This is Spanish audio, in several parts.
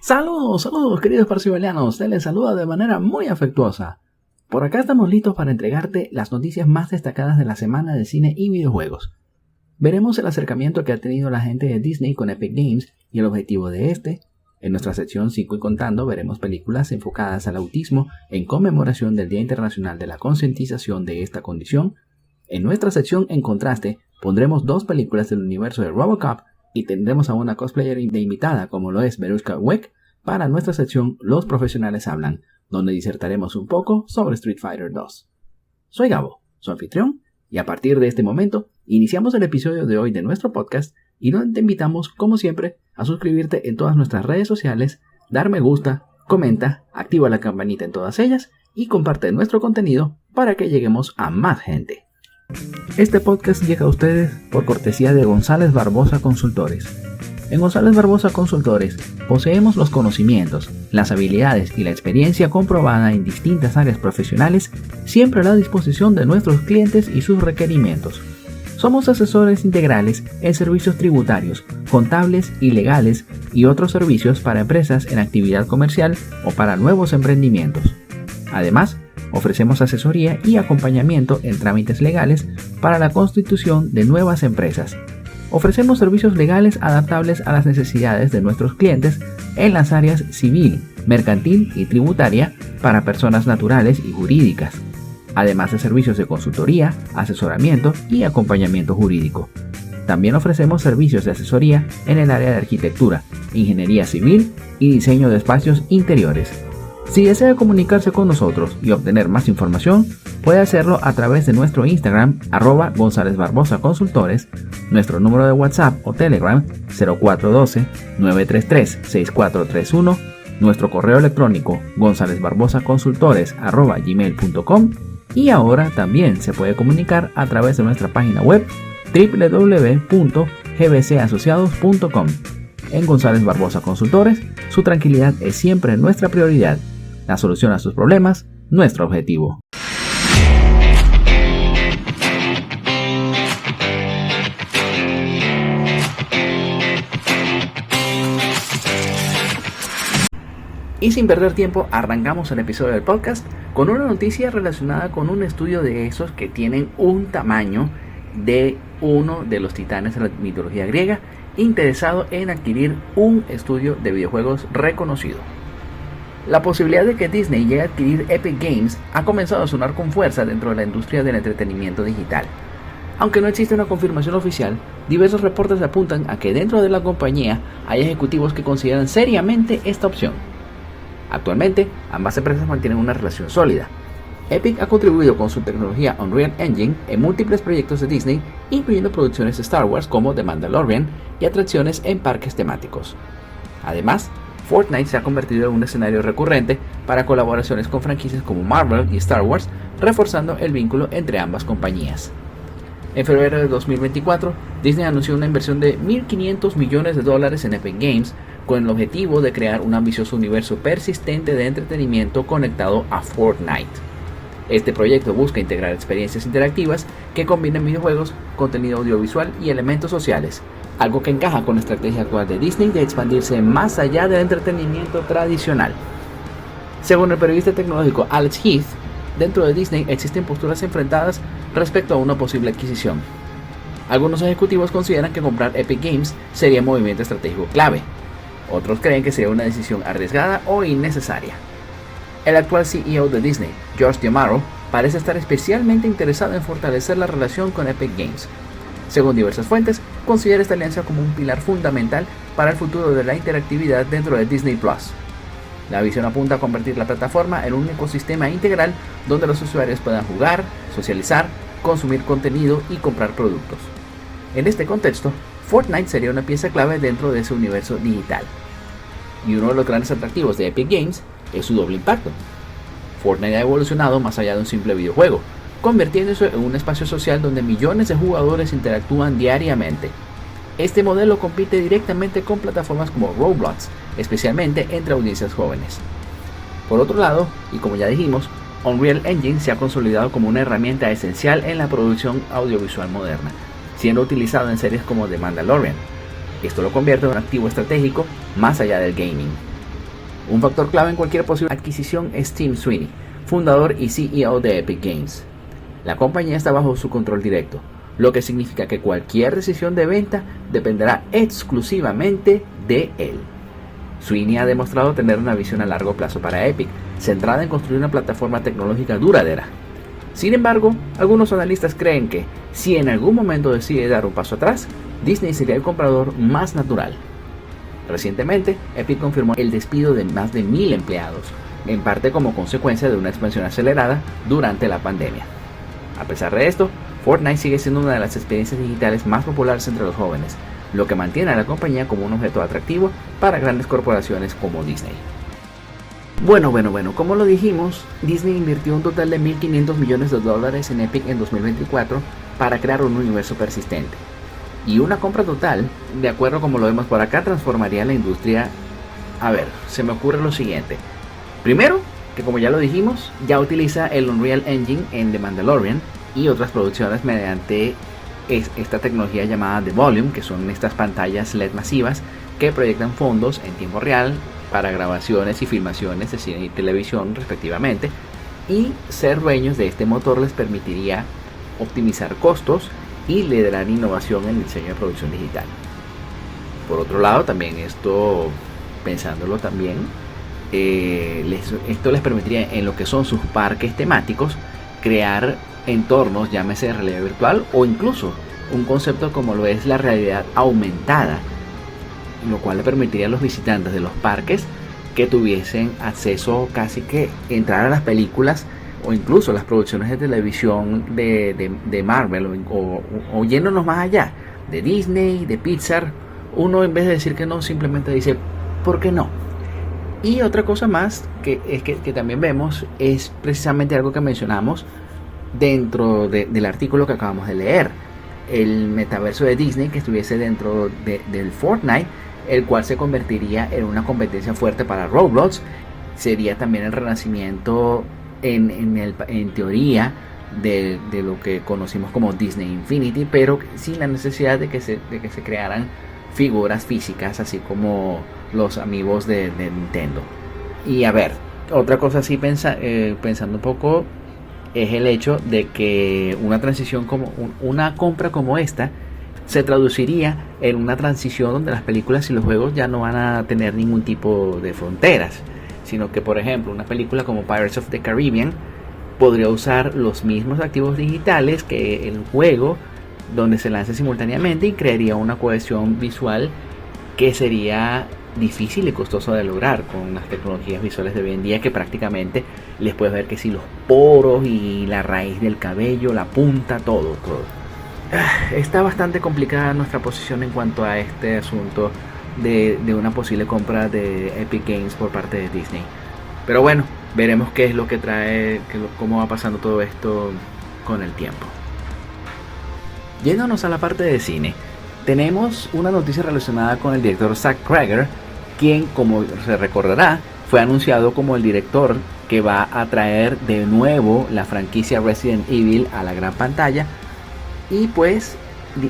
Saludos queridos parcibelianos, se les saluda de manera muy afectuosa. Por acá estamos listos para entregarte las noticias más destacadas de la semana de cine y videojuegos. Veremos el acercamiento que ha tenido la gente de Disney con Epic Games y el objetivo de este. En nuestra sección 5 y contando veremos películas enfocadas al autismo en conmemoración del Día Internacional de la Concientización de esta condición. En nuestra sección En Contraste pondremos 2 películas del universo de RoboCop y tendremos a una cosplayer de invitada como lo es Verushka Weck para nuestra sección Los Profesionales Hablan, donde disertaremos un poco sobre Street Fighter 2. Soy Gabo, su anfitrión, y a partir de este momento iniciamos el episodio de hoy de nuestro podcast y donde te invitamos, como siempre, a suscribirte en todas nuestras redes sociales, dar me gusta, comenta, activa la campanita en todas ellas y comparte nuestro contenido para que lleguemos a más gente. Este podcast llega a ustedes por cortesía de González Barbosa Consultores. En González Barbosa Consultores poseemos los conocimientos, las habilidades y la experiencia comprobada en distintas áreas profesionales, siempre a la disposición de nuestros clientes y sus requerimientos. Somos asesores integrales en servicios tributarios, contables y legales y otros servicios para empresas en actividad comercial o para nuevos emprendimientos. Además, ofrecemos asesoría y acompañamiento en trámites legales para la constitución de nuevas empresas. Ofrecemos servicios legales adaptables a las necesidades de nuestros clientes en las áreas civil, mercantil y tributaria para personas naturales y jurídicas, además de servicios de consultoría, asesoramiento y acompañamiento jurídico. También ofrecemos servicios de asesoría en el área de arquitectura, ingeniería civil y diseño de espacios interiores. Si desea comunicarse con nosotros y obtener más información, puede hacerlo a través de nuestro Instagram @González Barbosa Consultores, nuestro número de WhatsApp o Telegram 0412-933-6431, nuestro correo electrónico gonzalezbarbosaconsultores@gmail.com y ahora también se puede comunicar a través de nuestra página web www.gbcasociados.com. En González Barbosa Consultores, su tranquilidad es siempre nuestra prioridad. La solución a sus problemas, nuestro objetivo. Y sin perder tiempo, arrancamos el episodio del podcast con una noticia relacionada con un estudio de esos que tienen un tamaño de uno de los titanes de la mitología griega, interesado en adquirir un estudio de videojuegos reconocido. La posibilidad de que Disney llegue a adquirir Epic Games ha comenzado a sonar con fuerza dentro de la industria del entretenimiento digital. Aunque no existe una confirmación oficial, diversos reportes apuntan a que dentro de la compañía hay ejecutivos que consideran seriamente esta opción. Actualmente, ambas empresas mantienen una relación sólida. Epic ha contribuido con su tecnología Unreal Engine en múltiples proyectos de Disney, incluyendo producciones de Star Wars como The Mandalorian y atracciones en parques temáticos. Además, Fortnite se ha convertido en un escenario recurrente para colaboraciones con franquicias como Marvel y Star Wars, reforzando el vínculo entre ambas compañías. En febrero de 2024, Disney anunció una inversión de $1.500 millones en Epic Games, con el objetivo de crear un ambicioso universo persistente de entretenimiento conectado a Fortnite. Este proyecto busca integrar experiencias interactivas que combinen videojuegos, contenido audiovisual y elementos sociales, algo que encaja con la estrategia actual de Disney de expandirse más allá del entretenimiento tradicional. Según el periodista tecnológico Alex Heath, dentro de Disney existen posturas enfrentadas respecto a una posible adquisición. Algunos ejecutivos consideran que comprar Epic Games sería un movimiento estratégico clave. Otros creen que sería una decisión arriesgada o innecesaria. El actual CEO de Disney, Josh D'Amaro, parece estar especialmente interesado en fortalecer la relación con Epic Games. Según diversas fuentes, considera esta alianza como un pilar fundamental para el futuro de la interactividad dentro de Disney Plus. La visión apunta a convertir la plataforma en un ecosistema integral donde los usuarios puedan jugar, socializar, consumir contenido y comprar productos. En este contexto, Fortnite sería una pieza clave dentro de ese universo digital. Y uno de los grandes atractivos de Epic Games es su doble impacto. Fortnite ha evolucionado más allá de un simple videojuego, convirtiéndose en un espacio social donde millones de jugadores interactúan diariamente. Este modelo compite directamente con plataformas como Roblox, especialmente entre audiencias jóvenes. Por otro lado, y como ya dijimos, Unreal Engine se ha consolidado como una herramienta esencial en la producción audiovisual moderna, siendo utilizado en series como The Mandalorian. Esto lo convierte en un activo estratégico más allá del gaming. Un factor clave en cualquier posible adquisición es Tim Sweeney, fundador y CEO de Epic Games. La compañía está bajo su control directo, lo que significa que cualquier decisión de venta dependerá exclusivamente de él. Sweeney ha demostrado tener una visión a largo plazo para Epic, centrada en construir una plataforma tecnológica duradera. Sin embargo, algunos analistas creen que, si en algún momento decide dar un paso atrás, Disney sería el comprador más natural. Recientemente, Epic confirmó el despido de más de 1,000 empleados, en parte como consecuencia de una expansión acelerada durante la pandemia. A pesar de esto, Fortnite sigue siendo una de las experiencias digitales más populares entre los jóvenes, lo que mantiene a la compañía como un objeto atractivo para grandes corporaciones como Disney. Bueno, como lo dijimos, Disney invirtió un total de $1.500 millones en Epic en 2024 para crear un universo persistente. Y una compra total, de acuerdo como lo vemos por acá, transformaría la industria. A ver, se me ocurre lo siguiente. Primero, que como ya lo dijimos, ya utiliza el Unreal Engine en The Mandalorian y otras producciones mediante esta tecnología llamada The Volume, que son estas pantallas LED masivas que proyectan fondos en tiempo real para grabaciones y filmaciones de cine y televisión respectivamente, y ser dueños de este motor les permitiría optimizar costos y liderar innovación en el diseño de producción digital. Por otro lado, también esto, pensándolo también, esto les permitiría en lo que son sus parques temáticos crear entornos, llámese de realidad virtual o incluso un concepto como lo es la realidad aumentada, lo cual le permitiría a los visitantes de los parques que tuviesen acceso casi que entrar a las películas o incluso las producciones de televisión de Marvel o yéndonos más allá, de Disney, de Pixar. Uno, en vez de decir que no, simplemente dice ¿por qué no? Y otra cosa más que también vemos es precisamente algo que mencionamos dentro del artículo que acabamos de leer, el metaverso de Disney que estuviese dentro del Fortnite, el cual se convertiría en una competencia fuerte para Roblox. Sería también el renacimiento en teoría de lo que conocimos como Disney Infinity, pero sin la necesidad de que se crearan figuras físicas así como los amigos de Nintendo. Y a ver, otra cosa así pensando un poco es el hecho de que una transición como una compra como esta se traduciría en una transición donde las películas y los juegos ya no van a tener ningún tipo de fronteras, sino que, por ejemplo, una película como Pirates of the Caribbean podría usar los mismos activos digitales que el juego, donde se lance simultáneamente, y crearía una cohesión visual que sería difícil y costoso de lograr con las tecnologías visuales de hoy en día, que prácticamente les puedes ver que si los poros y la raíz del cabello, la punta, todo. Está bastante complicada nuestra posición en cuanto a este asunto de una posible compra de Epic Games por parte de Disney. Pero bueno, veremos qué es lo que trae, cómo va pasando todo esto con el tiempo. Yéndonos a la parte de cine, tenemos una noticia relacionada con el director Zach Cregger, quien, como se recordará, fue anunciado como el director que va a traer de nuevo la franquicia Resident Evil a la gran pantalla. Y pues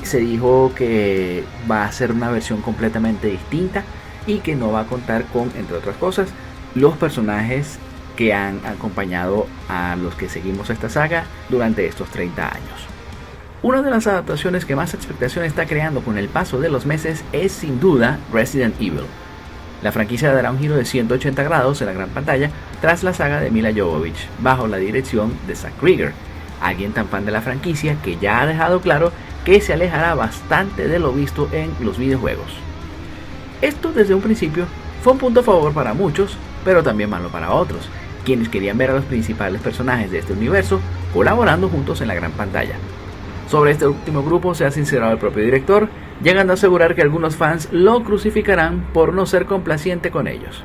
se dijo que va a ser una versión completamente distinta y que no va a contar con, entre otras cosas, los personajes que han acompañado a los que seguimos esta saga durante estos 30 años. Una de las adaptaciones que más expectación está creando con el paso de los meses es sin duda Resident Evil. La franquicia dará un giro de 180 grados en la gran pantalla tras la saga de Mila Jovovich, bajo la dirección de Zach Cregger, alguien tan fan de la franquicia que ya ha dejado claro que se alejará bastante de lo visto en los videojuegos. Esto desde un principio fue un punto a favor para muchos, pero también malo para otros, quienes querían ver a los principales personajes de este universo colaborando juntos en la gran pantalla. Sobre este último grupo se ha sincerado el propio director, llegando a asegurar que algunos fans lo crucificarán por no ser complaciente con ellos.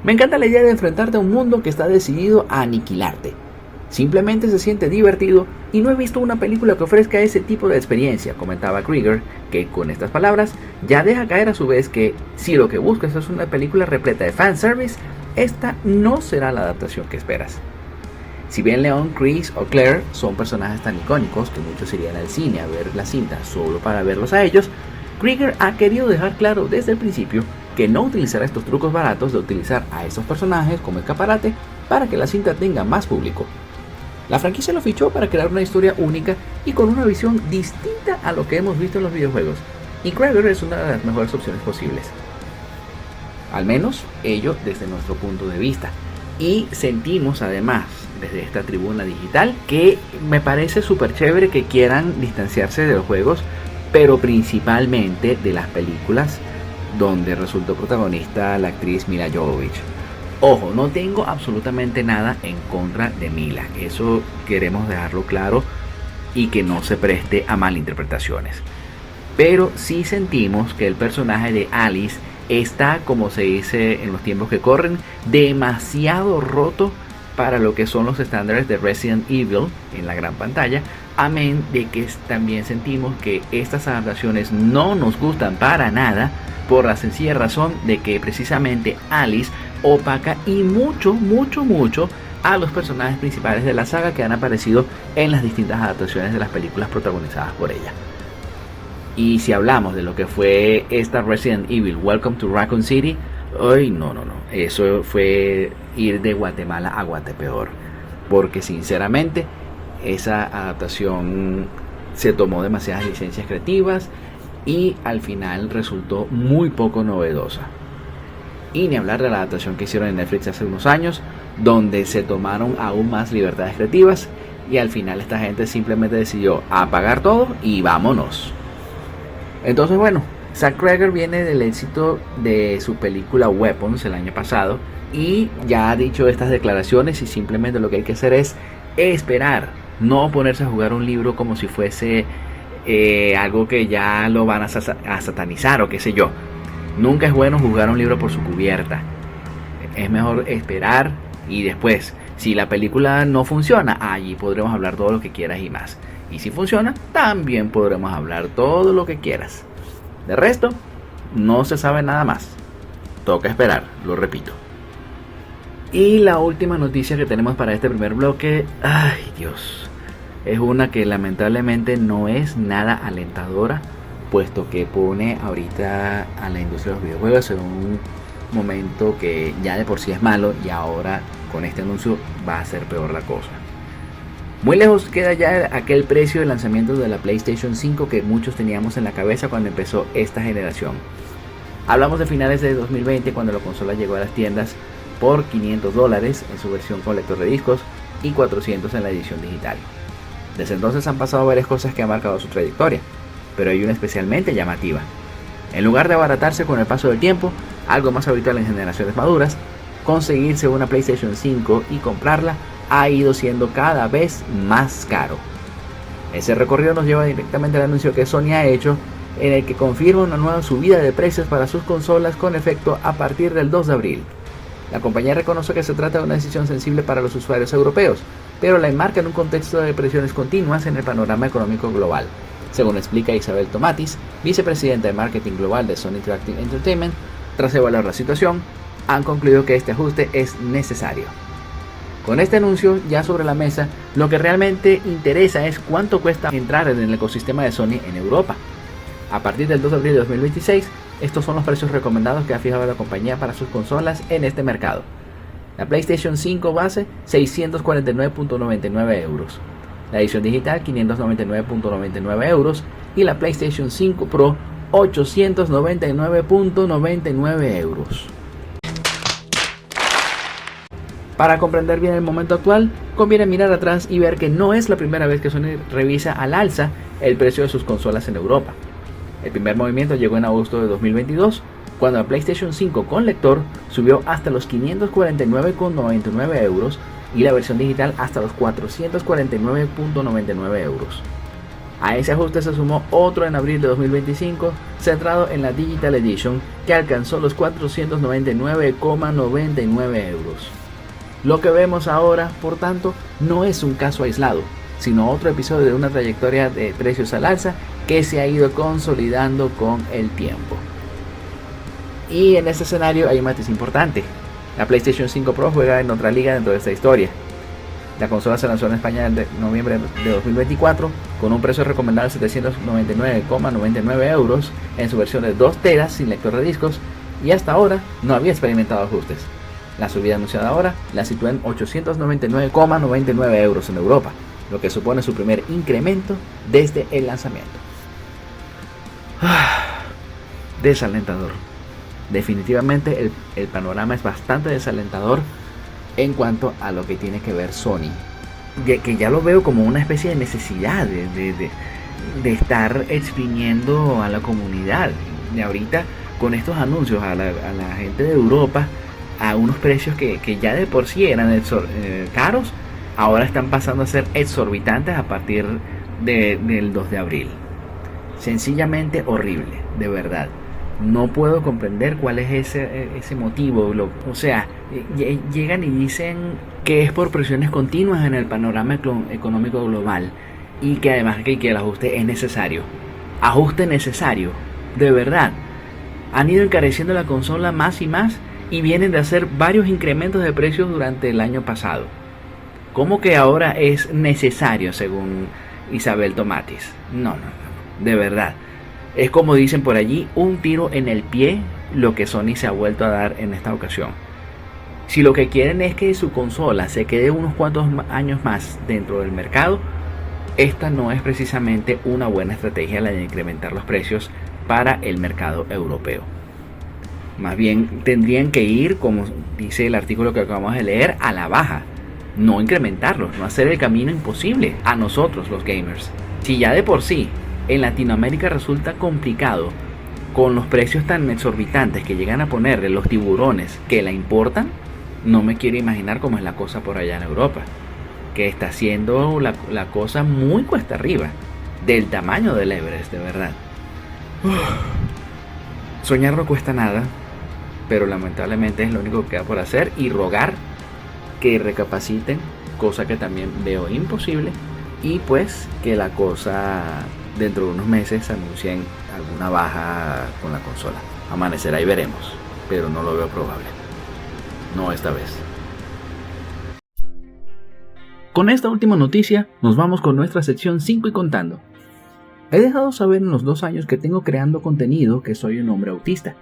Me encanta la idea de enfrentarte a un mundo que está decidido a aniquilarte. Simplemente se siente divertido y no he visto una película que ofrezca ese tipo de experiencia, comentaba Cregger, que con estas palabras ya deja caer a su vez que si lo que buscas es una película repleta de fanservice, esta no será la adaptación que esperas. Si bien Leon, Chris o Claire son personajes tan icónicos que muchos irían al cine a ver la cinta solo para verlos a ellos, Cregger ha querido dejar claro desde el principio que no utilizará estos trucos baratos de utilizar a estos personajes como escaparate para que la cinta tenga más público. La franquicia lo fichó para crear una historia única y con una visión distinta a lo que hemos visto en los videojuegos, y Krager es una de las mejores opciones posibles. Al menos ello desde nuestro punto de vista. Y sentimos además desde esta tribuna digital que me parece súper chévere que quieran distanciarse de los juegos, pero principalmente de las películas donde resultó protagonista la actriz Milla Jovovich. Ojo, no tengo absolutamente nada en contra de Milla, eso queremos dejarlo claro y que no se preste a malinterpretaciones. Pero sí sentimos que el personaje de Alice está, como se dice en los tiempos que corren, demasiado roto para lo que son los estándares de Resident Evil en la gran pantalla, amén de que también sentimos que estas adaptaciones no nos gustan para nada por la sencilla razón de que precisamente Alice opaca y mucho a los personajes principales de la saga que han aparecido en las distintas adaptaciones de las películas protagonizadas por ella. Y si hablamos de lo que fue esta Resident Evil Welcome to Raccoon City, ay, no, eso fue ir de Guatemala a Guatepeor, porque sinceramente esa adaptación se tomó demasiadas licencias creativas y al final resultó muy poco novedosa. Y ni hablar de la adaptación que hicieron en Netflix hace unos años, donde se tomaron aún más libertades creativas y al final esta gente simplemente decidió apagar todo y vámonos. Entonces bueno, Zach Krager viene del éxito de su película Weapons el año pasado y ya ha dicho estas declaraciones y simplemente lo que hay que hacer es esperar, no ponerse a jugar un libro como si fuese algo que ya lo van a satanizar o qué sé yo. Nunca es bueno juzgar un libro por su cubierta. Es mejor esperar y después, si la película no funciona, allí podremos hablar todo lo que quieras y más. Y si funciona, también podremos hablar todo lo que quieras. De resto, no se sabe nada más. Toca esperar, lo repito. Y la última noticia que tenemos para este primer bloque, ay Dios, es una que lamentablemente no es nada alentadora, puesto que pone ahorita a la industria de los videojuegos en un momento que ya de por sí es malo y ahora con este anuncio va a ser peor la cosa. Muy lejos queda ya aquel precio de lanzamiento de la PlayStation 5 que muchos teníamos en la cabeza cuando empezó esta generación. Hablamos de finales de 2020 cuando la consola llegó a las tiendas por $500 en su versión con lector de discos y $400 en la edición digital. Desde entonces han pasado varias cosas que han marcado su trayectoria, pero hay una especialmente llamativa. En lugar de abaratarse con el paso del tiempo, algo más habitual en generaciones maduras, conseguirse una PlayStation 5 y comprarla ha ido siendo cada vez más caro. Ese recorrido nos lleva directamente al anuncio que Sony ha hecho, en el que confirma una nueva subida de precios para sus consolas con efecto a partir del 2 de abril. La compañía reconoce que se trata de una decisión sensible para los usuarios europeos, pero la enmarca en un contexto de presiones continuas en el panorama económico global. Según explica Isabel Tomatis, vicepresidenta de marketing global de Sony Interactive Entertainment, tras evaluar la situación, han concluido que este ajuste es necesario. Con este anuncio ya sobre la mesa, lo que realmente interesa es cuánto cuesta entrar en el ecosistema de Sony en Europa. A partir del 2 de abril de 2026, estos son los precios recomendados que ha fijado la compañía para sus consolas en este mercado. La PlayStation 5 base, 649.99 euros. La edición digital, 599.99 euros. Y la PlayStation 5 Pro, 899.99 euros. Para comprender bien el momento actual, conviene mirar atrás y ver que no es la primera vez que Sony revisa al alza el precio de sus consolas en Europa. El primer movimiento llegó en agosto de 2022, cuando la PlayStation 5 con lector subió hasta los 549,99 euros y la versión digital hasta los 449,99 euros. A ese ajuste se sumó otro en abril de 2025, centrado en la Digital Edition, que alcanzó los 499,99 euros. Lo que vemos ahora, por tanto, no es un caso aislado, sino otro episodio de una trayectoria de precios al alza que se ha ido consolidando con el tiempo. Y en este escenario hay un matiz importante. La PlayStation 5 Pro juega en otra liga dentro de esta historia. La consola se lanzó en España en noviembre de 2024 con un precio recomendado de 799,99 euros en su versión de 2 teras sin lector de discos y hasta ahora no había experimentado ajustes. La subida anunciada ahora la sitúa en 899,99 euros en Europa, lo que supone su primer incremento desde el lanzamiento. Desalentador. Definitivamente el panorama es bastante desalentador en cuanto a lo que tiene que ver Sony, que ya lo veo como una especie de necesidad de estar exprimiendo a la comunidad. Y ahorita con estos anuncios a la gente de Europa a unos precios que ya de por sí eran caros, ahora están pasando a ser exorbitantes a partir del 2 de abril. Sencillamente horrible, de verdad. No puedo comprender cuál es ese motivo. O sea, llegan y dicen que es por presiones continuas en el panorama económico global y que además que el ajuste es necesario. Ajuste necesario, de verdad. Han ido encareciendo la consola más y más y vienen de hacer varios incrementos de precios durante el año pasado. ¿Cómo que ahora es necesario según Isabel Tomatis? No, de verdad. Es como dicen por allí, un tiro en el pie lo que Sony se ha vuelto a dar en esta ocasión. Si lo que quieren es que su consola se quede unos cuantos años más dentro del mercado, esta no es precisamente una buena estrategia la de incrementar los precios para el mercado europeo. Más bien tendrían que ir, como dice el artículo que acabamos de leer, a la baja. No incrementarlos, no hacer el camino imposible a nosotros los gamers. Si ya de por sí en Latinoamérica resulta complicado con los precios tan exorbitantes que llegan a ponerle los tiburones que la importan, no me quiero imaginar cómo es la cosa por allá en Europa, que está haciendo la cosa muy cuesta arriba, del tamaño del Everest, de verdad. Soñar no cuesta nada, pero lamentablemente es lo único que queda por hacer y rogar que recapaciten, cosa que también veo imposible, y pues que la cosa dentro de unos meses anuncien alguna baja con la consola. Amanecerá y veremos, pero no lo veo probable. No esta vez. Con esta última noticia nos vamos con nuestra sección 5 y contando. He dejado saber en los 2 años que tengo creando contenido que soy un hombre autista,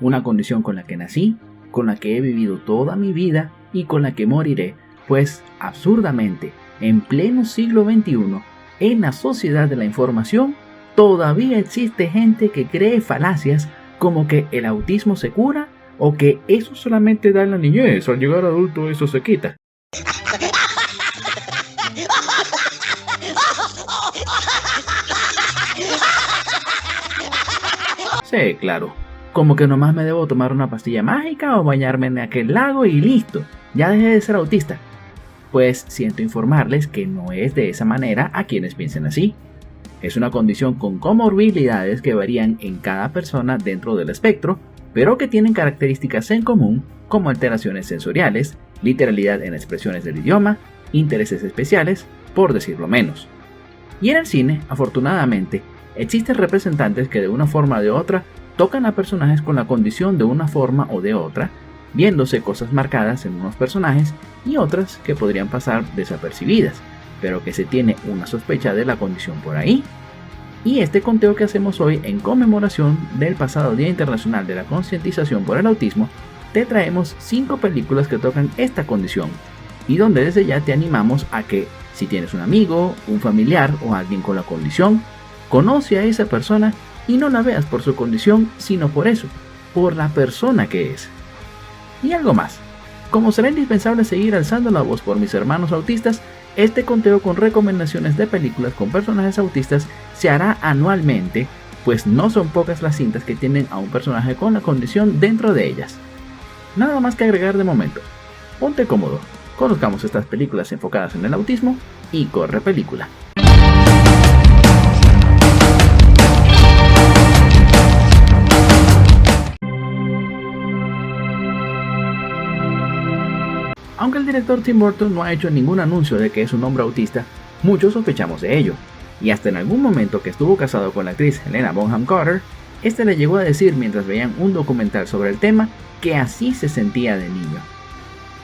una condición con la que nací, con la que he vivido toda mi vida y con la que moriré, pues absurdamente, en pleno siglo XXI, en la sociedad de la información, todavía existe gente que cree falacias como que el autismo se cura o que eso solamente da en la niñez, al llegar adulto eso se quita. Sí, claro, como que nomás me debo tomar una pastilla mágica o bañarme en aquel lago y listo, ya dejé de ser autista. Pues siento informarles que no es de esa manera a quienes piensen así. Es una condición con comorbilidades que varían en cada persona dentro del espectro, pero que tienen características en común como alteraciones sensoriales, literalidad en expresiones del idioma, intereses especiales, por decirlo menos. Y en el cine, afortunadamente, existen representantes que de una forma o de otra tocan a personajes con la condición de una forma o de otra, viéndose cosas marcadas en unos personajes y otras que podrían pasar desapercibidas, pero que se tiene una sospecha de la condición por ahí. Y este conteo que hacemos hoy en conmemoración del pasado Día Internacional de la Concientización por el Autismo, te traemos 5 películas que tocan esta condición y donde desde ya te animamos a que si tienes un amigo, un familiar o alguien con la condición, conoce a esa persona y no la veas por su condición, sino por eso, por la persona que es. Y algo más, como será indispensable seguir alzando la voz por mis hermanos autistas, este conteo con recomendaciones de películas con personajes autistas se hará anualmente, pues no son pocas las cintas que tienen a un personaje con la condición dentro de ellas. Nada más que agregar de momento. Ponte cómodo, conozcamos estas películas enfocadas en el autismo y corre película. Aunque el director Tim Burton no ha hecho ningún anuncio de que es un hombre autista, muchos sospechamos de ello, y hasta en algún momento que estuvo casado con la actriz Helena Bonham Carter, este le llegó a decir mientras veían un documental sobre el tema que así se sentía de niño.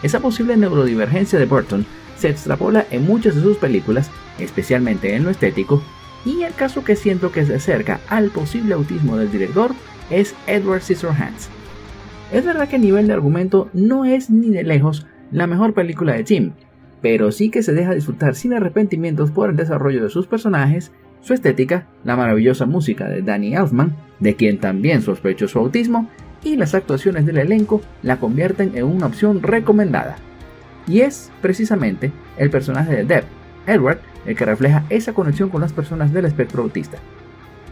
Esa posible neurodivergencia de Burton se extrapola en muchas de sus películas, especialmente en lo estético, y el caso que siento que se acerca al posible autismo del director es Edward Scissorhands. Es verdad que a nivel de argumento no es ni de lejos la mejor película de Tim, pero sí que se deja disfrutar sin arrepentimientos por el desarrollo de sus personajes, su estética, la maravillosa música de Danny Elfman, de quien también sospecho su autismo, y las actuaciones del elenco la convierten en una opción recomendada. Y es precisamente el personaje de Deb, Edward, el que refleja esa conexión con las personas del espectro autista.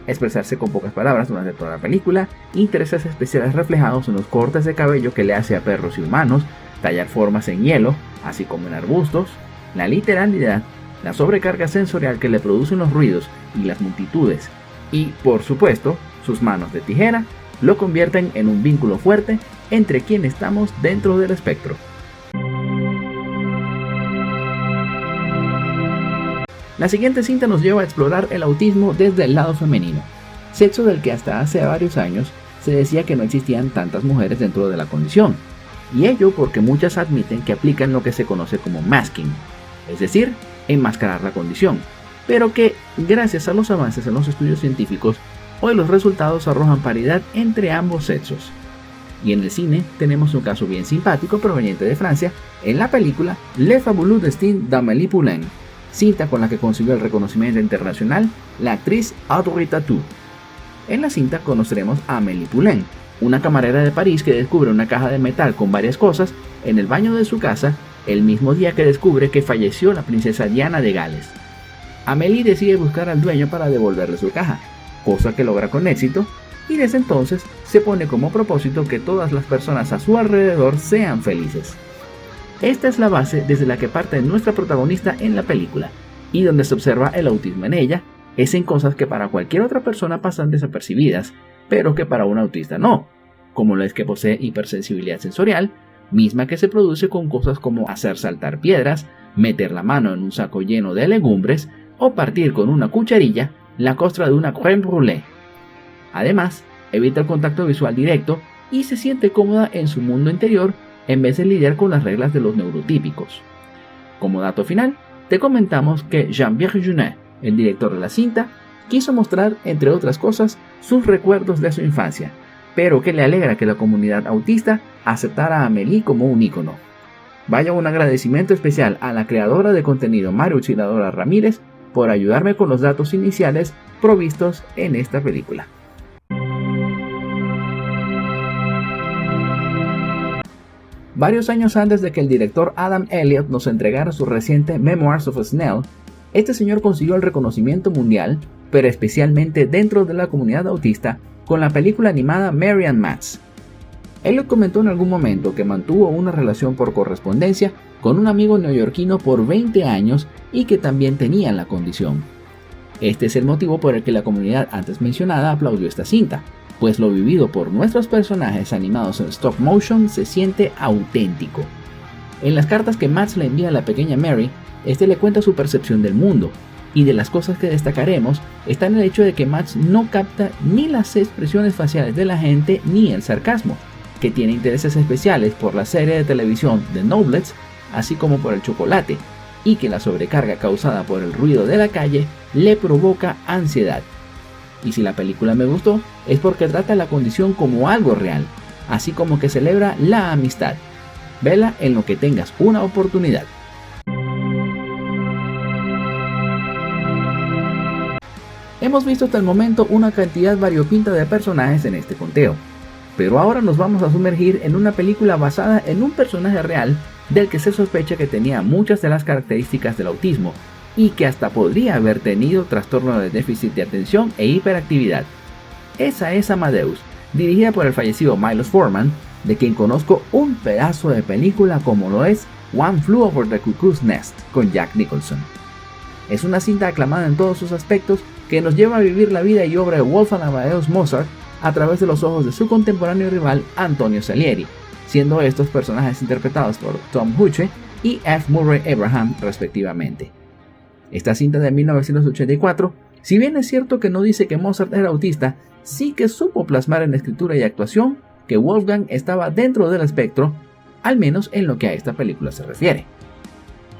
Expresarse con pocas palabras durante toda la película, intereses especiales reflejados en los cortes de cabello que le hace a perros y humanos, tallar formas en hielo, así como en arbustos, la literalidad, la sobrecarga sensorial que le producen los ruidos y las multitudes, y, por supuesto, sus manos de tijera, lo convierten en un vínculo fuerte entre quienes estamos dentro del espectro. La siguiente cinta nos lleva a explorar el autismo desde el lado femenino, sexo del que hasta hace varios años se decía que no existían tantas mujeres dentro de la condición, y ello porque muchas admiten que aplican lo que se conoce como masking, es decir, enmascarar la condición, pero que, gracias a los avances en los estudios científicos, hoy los resultados arrojan paridad entre ambos sexos. Y en el cine tenemos un caso bien simpático proveniente de Francia en la película Le Fabuleux Destin d'Amélie Poulain, cinta con la que consiguió el reconocimiento internacional la actriz Audrey Tautou. En la cinta conoceremos a Amélie Poulain, una camarera de París que descubre una caja de metal con varias cosas en el baño de su casa el mismo día que descubre que falleció la princesa Diana de Gales. Amélie decide buscar al dueño para devolverle su caja, cosa que logra con éxito, y desde entonces se pone como propósito que todas las personas a su alrededor sean felices. Esta es la base desde la que parte nuestra protagonista en la película, y donde se observa el autismo en ella, es en cosas que para cualquier otra persona pasan desapercibidas, pero que para un autista no, como lo es que posee hipersensibilidad sensorial, misma que se produce con cosas como hacer saltar piedras, meter la mano en un saco lleno de legumbres o partir con una cucharilla la costra de una crème brûlée. Además, evita el contacto visual directo y se siente cómoda en su mundo interior en vez de lidiar con las reglas de los neurotípicos. Como dato final, te comentamos que Jean-Pierre Jeunet, el director de la cinta, quiso mostrar, entre otras cosas, sus recuerdos de su infancia, pero que le alegra que la comunidad autista aceptara a Amélie como un ícono. Vaya un agradecimiento especial a la creadora de contenido María Auxiliadora Ramírez por ayudarme con los datos iniciales provistos en esta película. Varios años antes de que el director Adam Elliott nos entregara su reciente Memoirs of a Snail, este señor consiguió el reconocimiento mundial, pero especialmente dentro de la comunidad autista, con la película animada Mary and Max. Elliott comentó en algún momento que mantuvo una relación por correspondencia con un amigo neoyorquino por 20 años y que también tenía la condición. Este es el motivo por el que la comunidad antes mencionada aplaudió esta cinta, pues lo vivido por nuestros personajes animados en stop motion se siente auténtico. En las cartas que Max le envía a la pequeña Mary, este le cuenta su percepción del mundo, y de las cosas que destacaremos está en el hecho de que Max no capta ni las expresiones faciales de la gente ni el sarcasmo, que tiene intereses especiales por la serie de televisión The Noblets, así como por el chocolate, y que la sobrecarga causada por el ruido de la calle le provoca ansiedad. Y si la película me gustó, es porque trata la condición como algo real, así como que celebra la amistad. Vela en lo que tengas una oportunidad. Hemos visto hasta el momento una cantidad variopinta de personajes en este conteo, pero ahora nos vamos a sumergir en una película basada en un personaje real del que se sospecha que tenía muchas de las características del autismo y que hasta podría haber tenido trastorno de déficit de atención e hiperactividad. Esa es Amadeus, dirigida por el fallecido Milos Forman, de quien conozco un pedazo de película como lo es One Flew Over the Cuckoo's Nest con Jack Nicholson. Es una cinta aclamada en todos sus aspectos que nos lleva a vivir la vida y obra de Wolfgang Amadeus Mozart a través de los ojos de su contemporáneo rival Antonio Salieri, siendo estos personajes interpretados por Tom Huche y F. Murray Abraham respectivamente. Esta cinta de 1984, si bien es cierto que no dice que Mozart era autista, sí que supo plasmar en escritura y actuación que Wolfgang estaba dentro del espectro, al menos en lo que a esta película se refiere.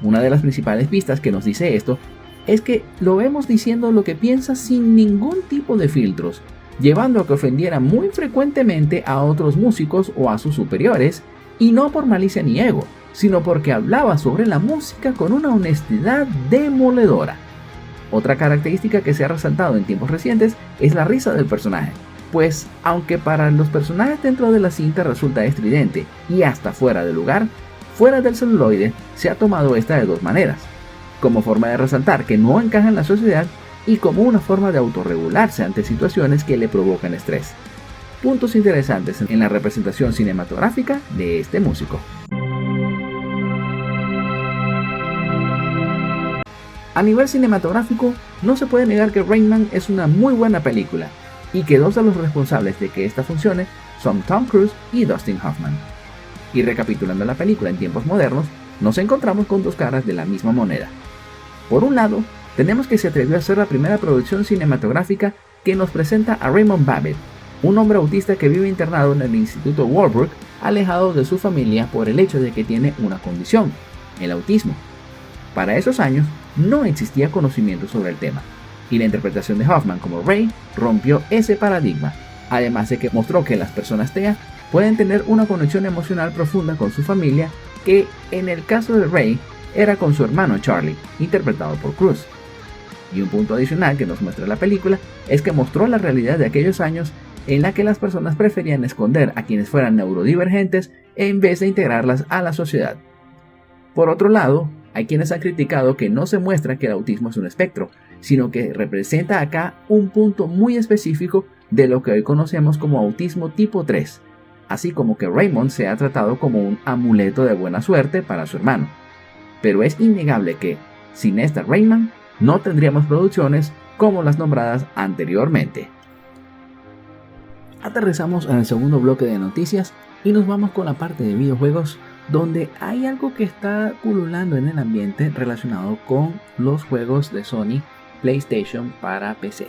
Una de las principales pistas que nos dice esto es que lo vemos diciendo lo que piensa sin ningún tipo de filtros, llevando a que ofendiera muy frecuentemente a otros músicos o a sus superiores, y no por malicia ni ego, sino porque hablaba sobre la música con una honestidad demoledora. Otra característica que se ha resaltado en tiempos recientes es la risa del personaje, pues aunque para los personajes dentro de la cinta resulta estridente y hasta fuera de lugar, fuera del celuloide se ha tomado esta de dos maneras: como forma de resaltar que no encaja en la sociedad y como una forma de autorregularse ante situaciones que le provocan estrés. Puntos interesantes en la representación cinematográfica de este músico. A nivel cinematográfico, no se puede negar que Rain Man es una muy buena película, y que dos de los responsables de que esta funcione son Tom Cruise y Dustin Hoffman. Y recapitulando la película en tiempos modernos, nos encontramos con dos caras de la misma moneda. Por un lado, tenemos que se atrevió a hacer la primera producción cinematográfica que nos presenta a Raymond Babbitt, un hombre autista que vive internado en el Instituto Walbrook, alejado de su familia por el hecho de que tiene una condición, el autismo. Para esos años, no existía conocimiento sobre el tema, y la interpretación de Hoffman como Ray rompió ese paradigma, además de que mostró que las personas TEA pueden tener una conexión emocional profunda con su familia, que en el caso de Ray era con su hermano Charlie, interpretado por Cruise. Y un punto adicional que nos muestra la película es que mostró la realidad de aquellos años en la que las personas preferían esconder a quienes fueran neurodivergentes en vez de integrarlas a la sociedad. Por otro lado, hay quienes han criticado que no se muestra que el autismo es un espectro, sino que representa acá un punto muy específico de lo que hoy conocemos como autismo tipo 3, así como que Raymond se ha tratado como un amuleto de buena suerte para su hermano. Pero es innegable que, sin esta Raymond, no tendríamos producciones como las nombradas anteriormente. Aterrizamos en el segundo bloque de noticias y nos vamos con la parte de videojuegos, donde hay algo que está pululando en el ambiente relacionado con los juegos de Sony PlayStation para PC.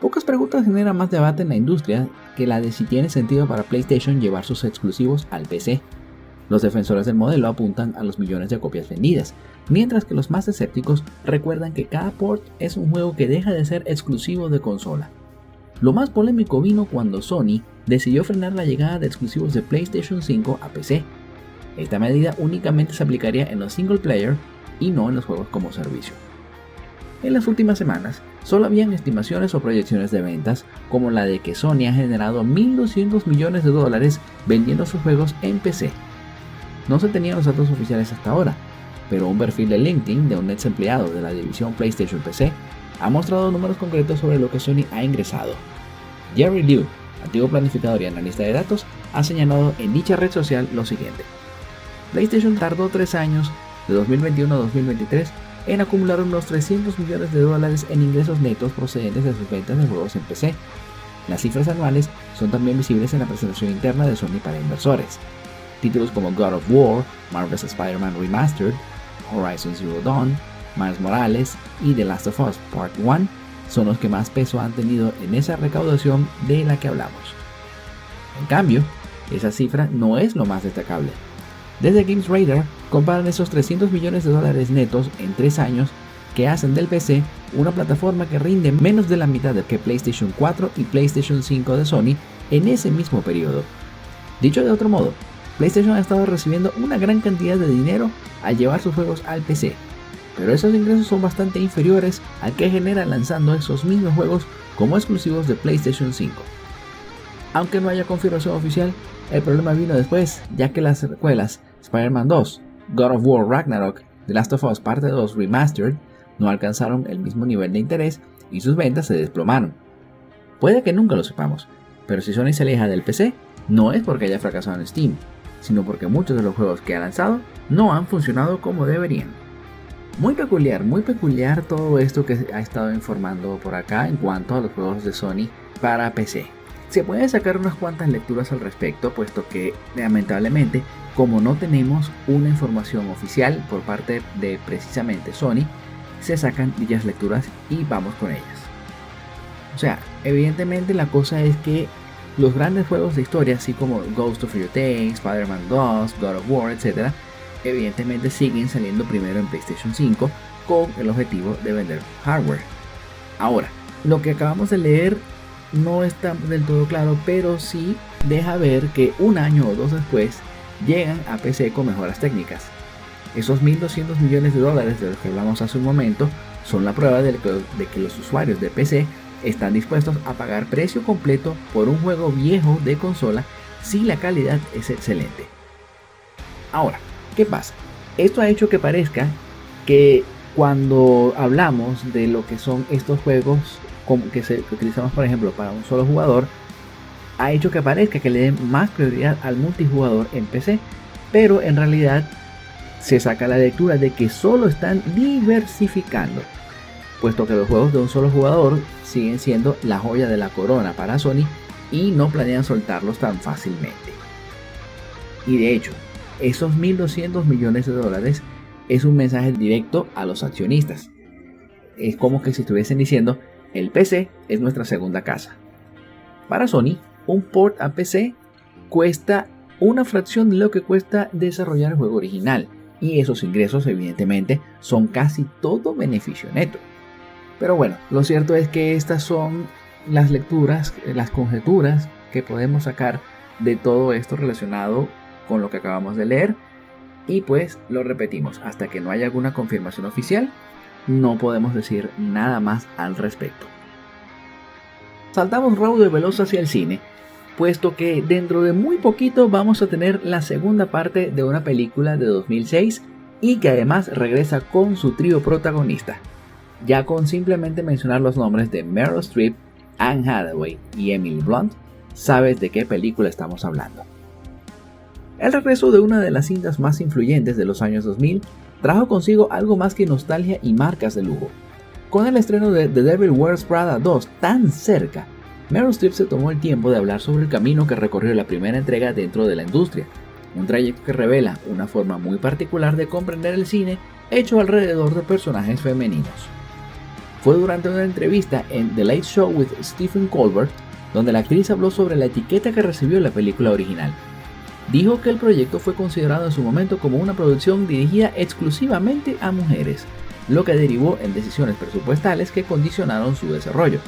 Pocas preguntas generan más debate en la industria que la de si tiene sentido para PlayStation llevar sus exclusivos al PC. Los defensores del modelo apuntan a los millones de copias vendidas, mientras que los más escépticos recuerdan que cada port es un juego que deja de ser exclusivo de consola. Lo más polémico vino cuando Sony decidió frenar la llegada de exclusivos de PlayStation 5 a PC. Esta medida únicamente se aplicaría en los single player y no en los juegos como servicio. En las últimas semanas, solo habían estimaciones o proyecciones de ventas, como la de que Sony ha generado $1.200 millones vendiendo sus juegos en PC. No se tenían los datos oficiales hasta ahora, pero un perfil de LinkedIn de un ex empleado de la división PlayStation PC ha mostrado números concretos sobre lo que Sony ha ingresado. Jerry Liu, antiguo planificador y analista de datos, ha señalado en dicha red social lo siguiente: PlayStation tardó 3 años, de 2021 a 2023, en acumular unos $300 millones en ingresos netos procedentes de sus ventas de juegos en PC. Las cifras anuales son también visibles en la presentación interna de Sony para inversores. Títulos como God of War, Marvel's Spider-Man Remastered, Horizon Zero Dawn, Miles Morales y The Last of Us Part 1 son los que más peso han tenido en esa recaudación de la que hablamos. En cambio, esa cifra no es lo más destacable. Desde GamesRadar comparan esos $300 millones netos en 3 años que hacen del PC una plataforma que rinde menos de la mitad de que PlayStation 4 y PlayStation 5 de Sony en ese mismo periodo. Dicho de otro modo, PlayStation ha estado recibiendo una gran cantidad de dinero al llevar sus juegos al PC, pero esos ingresos son bastante inferiores al que genera lanzando esos mismos juegos como exclusivos de PlayStation 5. Aunque no haya confirmación oficial, el problema vino después, ya que las secuelas Spider-Man 2, God of War Ragnarok, The Last of Us Parte 2 Remastered no alcanzaron el mismo nivel de interés y sus ventas se desplomaron. Puede que nunca lo sepamos, pero si Sony se aleja del PC, no es porque haya fracasado en Steam, sino porque muchos de los juegos que ha lanzado no han funcionado como deberían. Muy peculiar todo esto que ha estado informando por acá en cuanto a los juegos de Sony para PC. Se pueden sacar unas cuantas lecturas al respecto, puesto que lamentablemente, como no tenemos una información oficial por parte de precisamente Sony, se sacan dichas lecturas y vamos con ellas. O sea, evidentemente la cosa es que los grandes juegos de historia, así como Ghost of Tsushima, Spider-Man 2, God of War, etc., evidentemente siguen saliendo primero en PlayStation 5 con el objetivo de vender hardware. Ahora, lo que acabamos de leer no está del todo claro, pero sí deja ver que un año o dos después llegan a PC con mejoras técnicas. Esos 1.200 millones de dólares de los que hablamos hace un momento son la prueba de que los usuarios de PC están dispuestos a pagar precio completo por un juego viejo de consola si la calidad es excelente. Ahora, ¿qué pasa? Esto ha hecho que parezca que cuando hablamos de lo que son estos juegos que utilizamos, por ejemplo, para un solo jugador, ha hecho que parezca que le den más prioridad al multijugador en PC, pero en realidad se saca la lectura de que solo están diversificando, puesto que los juegos de un solo jugador siguen siendo la joya de la corona para Sony y no planean soltarlos tan fácilmente. Y de hecho, esos 1.200 millones de dólares es un mensaje directo a los accionistas. Es como que si estuviesen diciendo: el PC es nuestra segunda casa. Para Sony, un port a PC cuesta una fracción de lo que cuesta desarrollar el juego original, y esos ingresos evidentemente son casi todo beneficio neto. Pero bueno, lo cierto es que estas son las lecturas, las conjeturas que podemos sacar de todo esto relacionado con lo que acabamos de leer, y pues lo repetimos, hasta que no haya alguna confirmación oficial no podemos decir nada más al respecto. Saltamos raudo y veloz hacia el cine, puesto que dentro de muy poquito vamos a tener la segunda parte de una película de 2006 y que además regresa con su trío protagonista. Ya con simplemente mencionar los nombres de Meryl Streep, Anne Hathaway y Emily Blunt, sabes de qué película estamos hablando. El regreso de una de las cintas más influyentes de los años 2000 trajo consigo algo más que nostalgia y marcas de lujo. Con el estreno de The Devil Wears Prada 2 tan cerca, Meryl Streep se tomó el tiempo de hablar sobre el camino que recorrió la primera entrega dentro de la industria, un trayecto que revela una forma muy particular de comprender el cine hecho alrededor de personajes femeninos. Fue durante una entrevista en The Late Show with Stephen Colbert donde la actriz habló sobre la etiqueta que recibió la película original. Dijo que el proyecto fue considerado en su momento como una producción dirigida exclusivamente a mujeres, lo que derivó en decisiones presupuestales que condicionaron su desarrollo.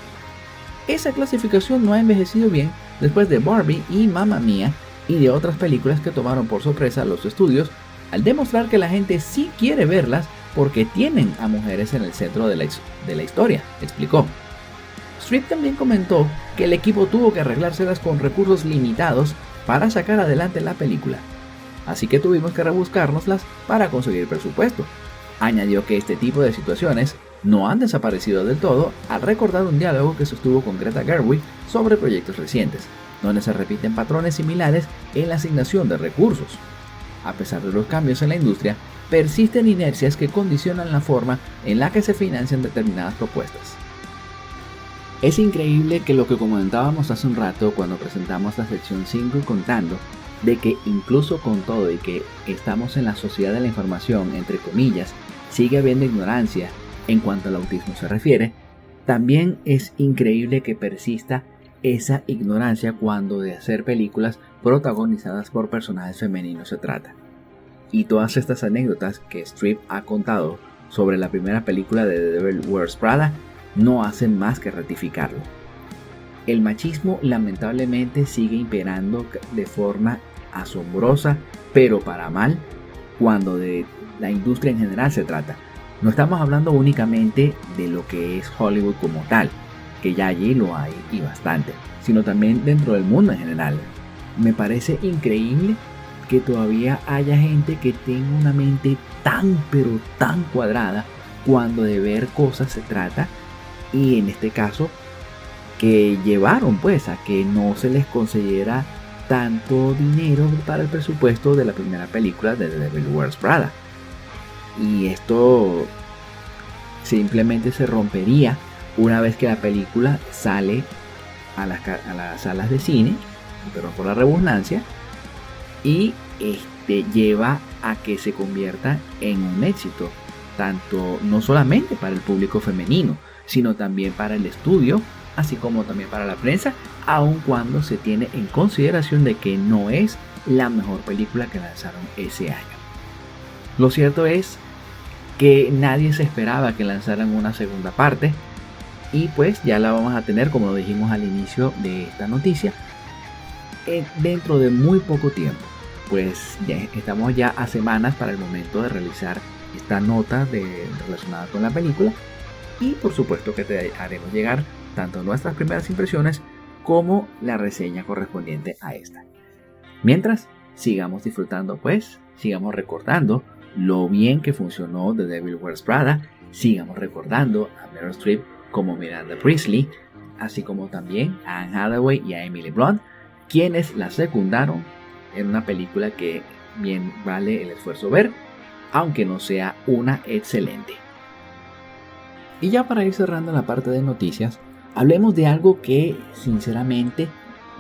Esa clasificación no ha envejecido bien después de Barbie y Mamma Mia y de otras películas que tomaron por sorpresa a los estudios al demostrar que la gente sí quiere verlas porque tienen a mujeres en el centro de la historia, explicó. Streep también comentó que el equipo tuvo que arreglárselas con recursos limitados para sacar adelante la película, así que tuvimos que rebuscárnoslas para conseguir presupuesto. Añadió que este tipo de situaciones no han desaparecido del todo al recordar un diálogo que sostuvo con Greta Gerwig sobre proyectos recientes, donde se repiten patrones similares en la asignación de recursos. A pesar de los cambios en la industria, persisten inercias que condicionan la forma en la que se financian determinadas propuestas. Es increíble que lo que comentábamos hace un rato cuando presentamos la sección 5 contando de que incluso con todo y que estamos en la sociedad de la información, entre comillas, sigue habiendo ignorancia en cuanto al autismo se refiere, también es increíble que persista esa ignorancia cuando de hacer películas protagonizadas por personajes femeninos se trata. Y todas estas anécdotas que Streep ha contado sobre la primera película de The Devil Wears Prada no hacen más que ratificarlo. El machismo lamentablemente sigue imperando de forma asombrosa, pero para mal, cuando de la industria en general se trata. No estamos hablando únicamente de lo que es Hollywood como tal, que ya allí lo hay y bastante, sino también dentro del mundo en general. Me parece increíble que todavía haya gente que tenga una mente tan pero tan cuadrada cuando de ver cosas se trata, y en este caso que llevaron pues a que no se les concediera tanto dinero para el presupuesto de la primera película de The Devil Wears Prada. Y esto simplemente se rompería una vez que la película sale a las salas de cine, pero por la redundancia, y lleva a que se convierta en un éxito, tanto no solamente para el público femenino, sino también para el estudio, así como también para la prensa, aun cuando se tiene en consideración de que no es la mejor película que lanzaron ese año. Lo cierto es que nadie se esperaba que lanzaran una segunda parte, y pues ya la vamos a tener, como lo dijimos al inicio de esta noticia, dentro de muy poco tiempo. Pues ya estamos ya a semanas para el momento de realizar esta nota relacionada con la película, y por supuesto que te haremos llegar tanto nuestras primeras impresiones como la reseña correspondiente a esta. Mientras sigamos disfrutando, pues sigamos recordando lo bien que funcionó The Devil Wears Prada, sigamos recordando a Meryl Streep como Miranda Priestly, así como también a Anne Hathaway y a Emily Blunt, quienes la secundaron en una película que bien vale el esfuerzo ver, aunque no sea una excelente. Y ya para ir cerrando la parte de noticias, hablemos de algo que sinceramente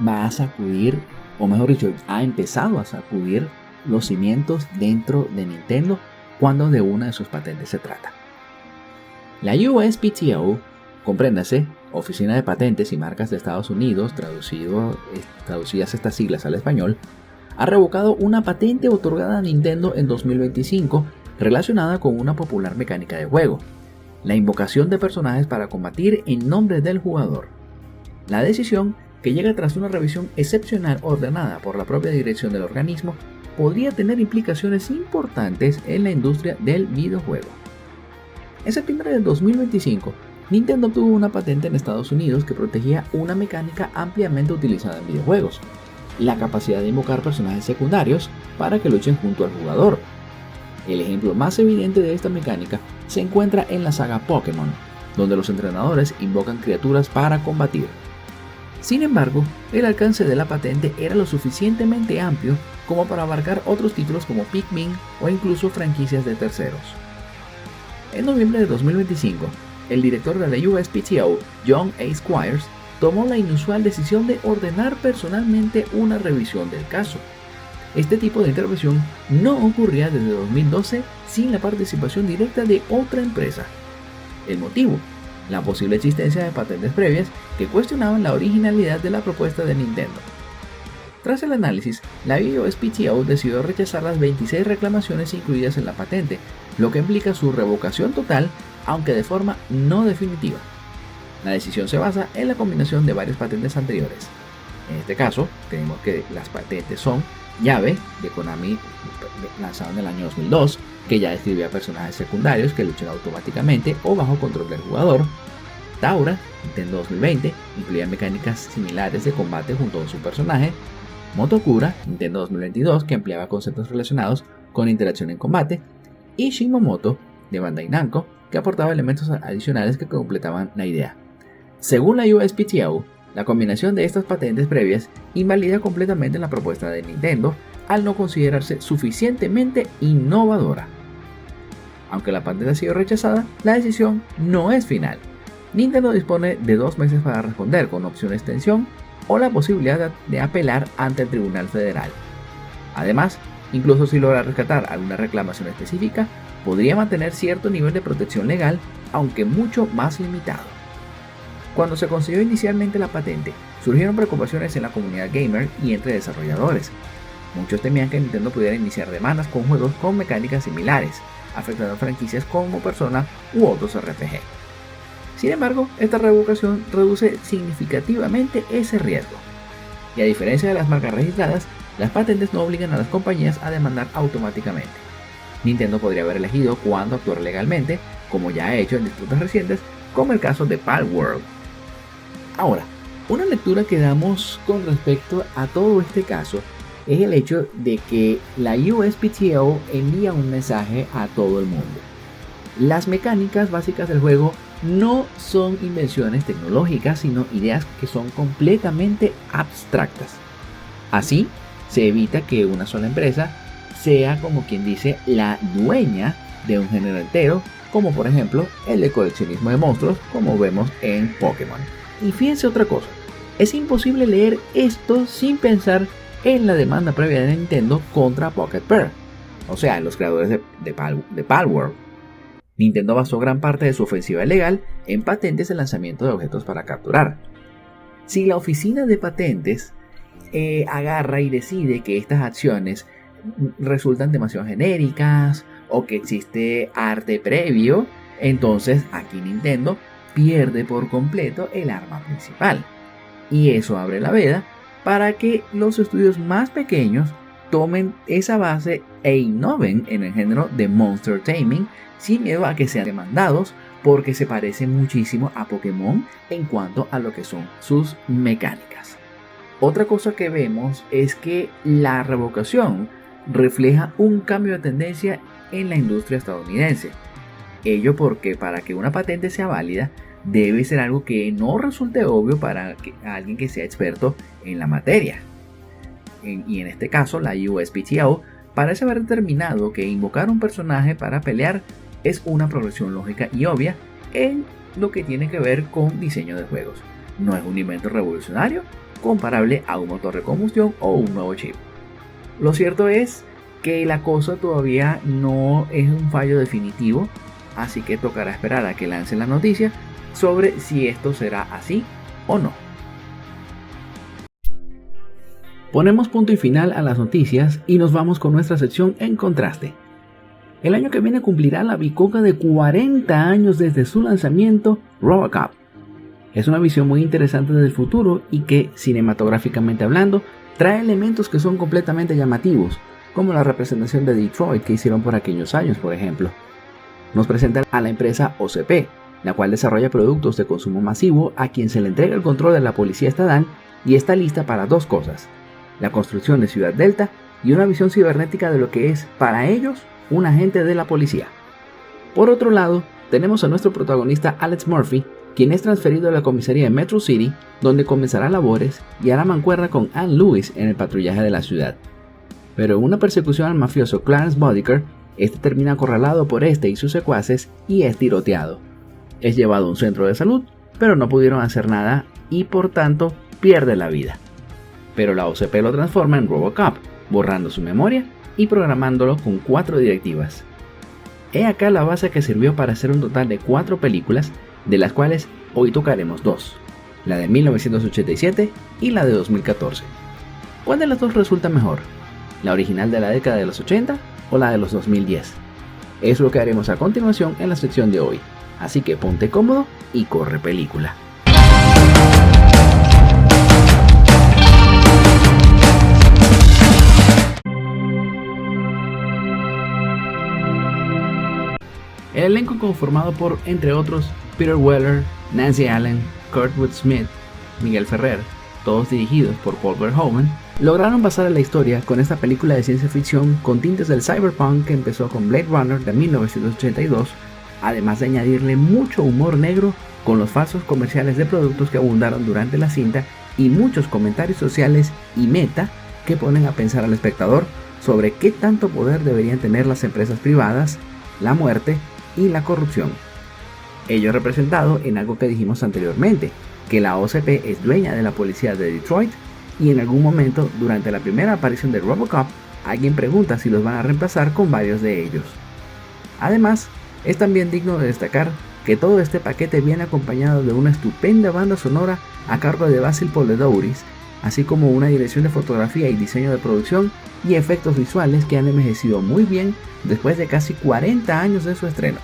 va a sacudir, o mejor dicho, ha empezado a sacudir los cimientos dentro de Nintendo cuando de una de sus patentes se trata. La USPTO, compréndase, Oficina de Patentes y Marcas de Estados Unidos, traducidas estas siglas al español, ha revocado una patente otorgada a Nintendo en 2025 relacionada con una popular mecánica de juego: la invocación de personajes para combatir en nombre del jugador. La decisión, que llega tras una revisión excepcional ordenada por la propia dirección del organismo, podría tener implicaciones importantes en la industria del videojuego. En septiembre de 2025, Nintendo obtuvo una patente en Estados Unidos que protegía una mecánica ampliamente utilizada en videojuegos: la capacidad de invocar personajes secundarios para que luchen junto al jugador. El ejemplo más evidente de esta mecánica se encuentra en la saga Pokémon, donde los entrenadores invocan criaturas para combatir. Sin embargo, el alcance de la patente era lo suficientemente amplio como para abarcar otros títulos como Pikmin o incluso franquicias de terceros. En noviembre de 2025, el director de la USPTO, John A. Squires, tomó la inusual decisión de ordenar personalmente una revisión del caso. Este tipo de intervención no ocurría desde 2012 sin la participación directa de otra empresa. El motivo: la posible existencia de patentes previas que cuestionaban la originalidad de la propuesta de Nintendo. Tras el análisis, la USPTO decidió rechazar las 26 reclamaciones incluidas en la patente, lo que implica su revocación total, aunque de forma no definitiva. La decisión se basa en la combinación de varias patentes anteriores. En este caso, tenemos que las patentes son Llave, de Konami, lanzado en el año 2002, que ya describía personajes secundarios que luchan automáticamente o bajo control del jugador. Taura, Nintendo 2020, incluía mecánicas similares de combate junto a su personaje. Motokura, Nintendo 2022, que empleaba conceptos relacionados con interacción en combate. Y Shimomoto, de Bandai Namco, que aportaba elementos adicionales que completaban la idea. Según la USPTO, la combinación de estas patentes previas invalida completamente la propuesta de Nintendo al no considerarse suficientemente innovadora. Aunque la patente ha sido rechazada, la decisión no es final. Nintendo dispone de 2 meses para responder, con opción de extensión o la posibilidad de apelar ante el Tribunal Federal. Además, incluso si logra rescatar alguna reclamación específica, podría mantener cierto nivel de protección legal, aunque mucho más limitado. Cuando se consiguió inicialmente la patente, surgieron preocupaciones en la comunidad gamer y entre desarrolladores. Muchos temían que Nintendo pudiera iniciar demandas con juegos con mecánicas similares, afectando a franquicias como Persona u otros RPG. Sin embargo, esta revocación reduce significativamente ese riesgo. Y a diferencia de las marcas registradas, las patentes no obligan a las compañías a demandar automáticamente. Nintendo podría haber elegido cuándo actuar legalmente, como ya ha hecho en disputas recientes, como el caso de Palworld. Ahora, una lectura que damos con respecto a todo este caso es el hecho de que la USPTO envía un mensaje a todo el mundo. Las mecánicas básicas del juego no son invenciones tecnológicas, sino ideas que son completamente abstractas. Así, se evita que una sola empresa sea, como quien dice, la dueña de un género entero, como por ejemplo el de coleccionismo de monstruos, como vemos en Pokémon. Y fíjense otra cosa, es imposible leer esto sin pensar en la demanda previa de Nintendo contra Pocket Pair, o sea, los creadores de Palworld. Nintendo basó gran parte de su ofensiva legal en patentes de lanzamiento de objetos para capturar. Si la oficina de patentes agarra y decide que estas acciones resultan demasiado genéricas o que existe arte previo, entonces aquí Nintendo pierde por completo el arma principal. Y eso abre la veda para que los estudios más pequeños tomen esa base e innoven en el género de Monster Taming sin miedo a que sean demandados, porque se parece muchísimo a Pokémon en cuanto a lo que son sus mecánicas. Otra cosa que vemos es que la revocación refleja un cambio de tendencia en la industria estadounidense. Ello porque para que una patente sea válida debe ser algo que no resulte obvio para alguien que sea experto en la materia. Y en este caso la USPTO parece haber determinado que invocar un personaje para pelear es una progresión lógica y obvia en lo que tiene que ver con diseño de juegos. No es un invento revolucionario comparable a un motor de combustión o un nuevo chip. Lo cierto es que la cosa todavía no es un fallo definitivo, así que tocará esperar a que lancen la noticia sobre si esto será así o no. Ponemos punto y final a las noticias y nos vamos con nuestra sección En Contraste. El año que viene cumplirá la bicoca de 40 años desde su lanzamiento, RoboCop. Es una visión muy interesante del futuro y que, cinematográficamente hablando, trae elementos que son completamente llamativos, como la representación de Detroit que hicieron por aquellos años, por ejemplo. Nos presentan a la empresa OCP, la cual desarrolla productos de consumo masivo a quien se le entrega el control de la policía estatal y está lista para dos cosas: la construcción de Ciudad Delta y una visión cibernética de lo que es, para ellos, un agente de la policía. Por otro lado, tenemos a nuestro protagonista Alex Murphy, quien es transferido a la comisaría de Metro City, donde comenzará labores y hará mancuerna con Ann Lewis en el patrullaje de la ciudad. Pero en una persecución al mafioso Clarence Boddicker, este termina acorralado por este y sus secuaces y es tiroteado. Es llevado a un centro de salud, pero no pudieron hacer nada y por tanto pierde la vida. Pero la OCP lo transforma en RoboCop, borrando su memoria y programándolo con 4 directivas. He acá la base que sirvió para hacer un total de 4 películas, de las cuales hoy tocaremos 2, la de 1987 y la de 2014. ¿Cuál de las dos resulta mejor? ¿La original de la década de los 80 o la de los 2010? Es lo que haremos a continuación en la sección de hoy, así que ponte cómodo y corre película. El elenco conformado por, entre otros, Peter Weller, Nancy Allen, Kurtwood Smith, Miguel Ferrer, todos dirigidos por Paul Verhoeven, lograron pasar a la historia con esta película de ciencia ficción con tintes del cyberpunk que empezó con Blade Runner de 1982, además de añadirle mucho humor negro con los falsos comerciales de productos que abundaron durante la cinta y muchos comentarios sociales y meta que ponen a pensar al espectador sobre qué tanto poder deberían tener las empresas privadas, la muerte y la corrupción. Ello representado en algo que dijimos anteriormente, que la OCP es dueña de la policía de Detroit y en algún momento durante la primera aparición de RoboCop alguien pregunta si los van a reemplazar con varios de ellos. Además, es también digno de destacar que todo este paquete viene acompañado de una estupenda banda sonora a cargo de Basil Poledouris, así como una dirección de fotografía y diseño de producción y efectos visuales que han envejecido muy bien después de casi 40 años de su estreno.